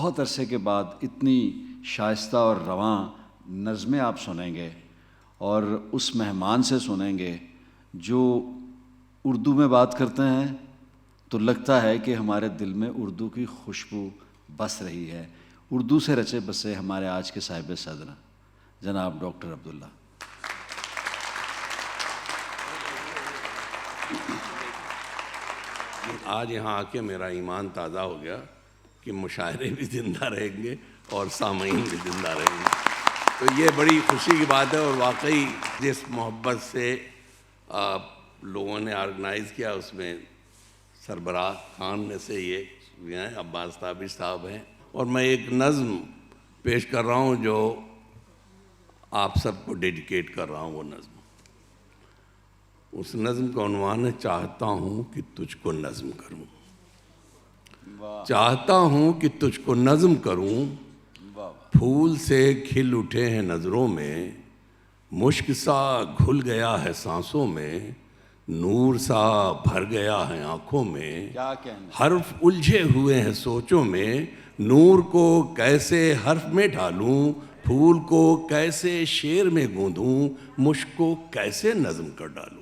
بہت عرصے کے بعد اتنی شائستہ اور رواں نظمیں آپ سنیں گے اور اس مہمان سے سنیں گے جو اردو میں بات کرتے ہیں تو لگتا ہے کہ ہمارے دل میں اردو کی خوشبو بس رہی ہے. اردو سے رچے بسے ہمارے آج کے صاحب صدر جناب ڈاکٹر عبداللہ. آج یہاں آ کے میرا ایمان تازہ ہو گیا کہ مشاعرے بھی زندہ رہیں گے اور سامعین بھی زندہ رہیں گے. تو یہ بڑی خوشی کی بات ہے. اور واقعی جس محبت سے لوگوں نے آرگنائز کیا اس میں سربراہ خان میں سے یہ ہیں عباس تابش صاحب ہیں. اور میں ایک نظم پیش کر رہا ہوں جو آپ سب کو ڈیڈیکیٹ کر رہا ہوں. وہ نظم، اس نظم کا عنوان ہے چاہتا ہوں کہ تجھ کو نظم کروں. چاہتا ہوں کہ تجھ کو نظم کروں، پھول سے کھل اٹھے ہیں نظروں میں، مشک سا گھل گیا ہے سانسوں میں، نور سا بھر گیا ہے آنکھوں میں، حرف الجھے ہوئے ہیں سوچوں میں، نور کو کیسے حرف میں ڈھالوں، پھول کو کیسے شعر میں گوندھوں، مشک کو کیسے نظم کر ڈالوں.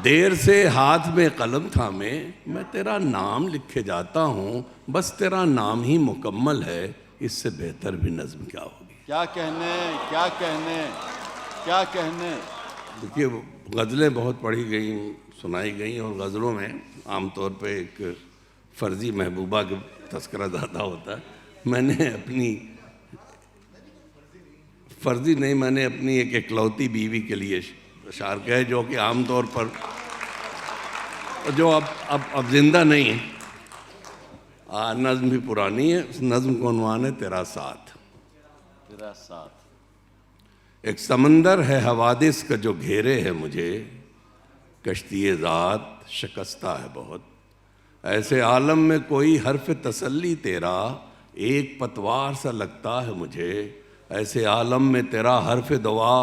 دیر سے ہاتھ میں قلم تھامے میں تیرا نام لکھے جاتا ہوں، بس تیرا نام ہی مکمل ہے، اس سے بہتر بھی نظم کیا ہوگی. کیا کہنے کیا کہنے کیا کہنے. دیکھیے غزلیں بہت پڑھی گئیں، سنائی گئیں، اور غزلوں میں عام طور پہ ایک فرضی محبوبہ کا تذکرہ زیادہ ہوتا ہے. میں نے اپنی فرضی نہیں، میں نے اپنی ایک اکلوتی بیوی کے لیے اشعار کہے جو کہ عام طور پر جو اب زندہ نہیں ہے. نظم بھی پرانی ہے. اس نظم کو عنوان ہے تیرا ساتھ. تیرا ساتھ. ایک سمندر ہے حوادث کا جو گھیرے ہے مجھے، کشتی ذات شکستہ ہے بہت، ایسے عالم میں کوئی حرف تسلی تیرا ایک پتوار سا لگتا ہے مجھے، ایسے عالم میں تیرا حرف دعا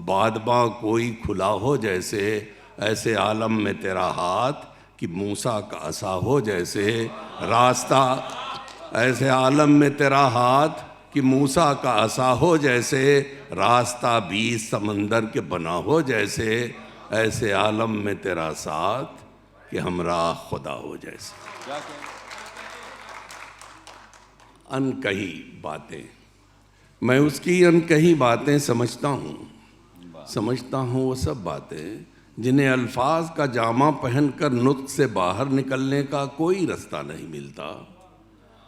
بادباں کوئی کھلا ہو جیسے، ایسے عالم میں تیرا ہاتھ کہ موسیٰ کا عصا ہو جیسے، راستہ ایسے عالم میں تیرا ہاتھ کہ موسیٰ کا عصا ہو جیسے، راستہ بیچ سمندر کے بنا ہو جیسے، ایسے عالم میں تیرا ساتھ کہ ہمراہ خدا ہو جیسے. ان کہی باتیں، میں اس کی ان کہی باتیں سمجھتا ہوں وہ سب باتیں جنہیں الفاظ کا جامہ پہن کر نطق سے باہر نکلنے کا کوئی رستہ نہیں ملتا.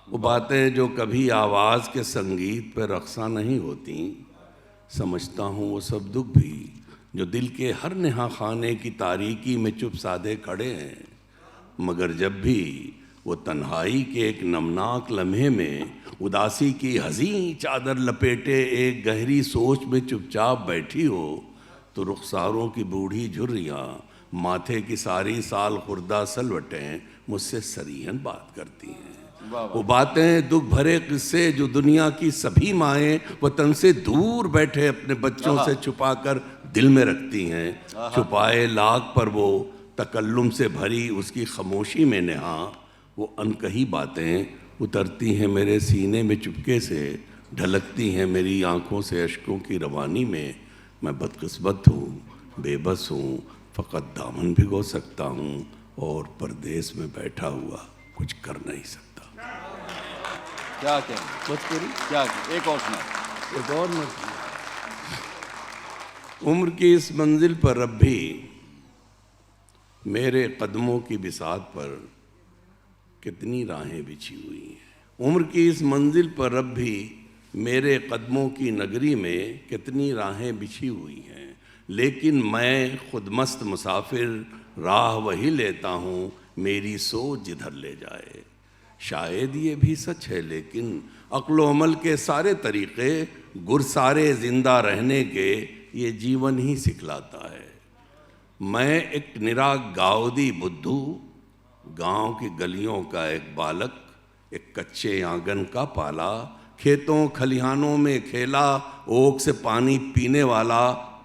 وہ باتیں جو کبھی آواز کے سنگیت پہ رقصاں نہیں ہوتیں. سمجھتا ہوں وہ سب دکھ بھی جو دل کے ہر نہا خانے کی تاریکی میں چپ سادھے کھڑے ہیں، مگر جب بھی وہ تنہائی کے ایک نمناک لمحے میں اداسی کی حزین چادر لپیٹے ایک گہری سوچ میں چپ چاپ بیٹھی ہو، تو رخساروں کی بوڑھی جھریاں، ماتھے کی ساری سال خوردہ سلوٹیں مجھ سے صریحاً بات کرتی ہیں. وہ باتیں دکھ بھرے قصے جو دنیا کی سبھی مائیں وطن سے دور بیٹھے اپنے بچوں سے چھپا کر دل میں رکھتی ہیں. چھپائے لاکھ پر وہ تکلم سے بھری اس کی خاموشی میں نہاں، وہ انکہی باتیں اترتی ہیں میرے سینے میں چپکے سے، ڈھلکتی ہیں میری آنکھوں سے اشکوں کی روانی میں. میں بدقسمت ہوں، بے بس ہوں، فقط دامن بھگو سکتا ہوں اور پردیس میں بیٹھا ہوا کچھ کر نہیں سکتا. کیا کہیں بس پوری کیا ایک اور سنا ایک اور عمر کی اس منزل پر اب بھی میرے قدموں کی بساط پر کتنی راہیں بچھی ہوئی ہیں. عمر کی اس منزل پر اب بھی میرے قدموں کی نگری میں کتنی راہیں بچھی ہوئی ہیں، لیکن میں خود مست مسافر راہ وہی لیتا ہوں میری سوچ جدھر لے جائے. شاید یہ بھی سچ ہے لیکن عقل و عمل کے سارے طریقے گرسارے زندہ رہنے کے یہ جیون ہی سکھلاتا ہے. میں ایک نرا گاؤدی بدھو، گاؤں کی گلیوں کا ایک بالک، ایک کچے آنگن کا پالا، کھیتوں کھلیانوں میں کھیلا، اوک سے پانی پینے والا،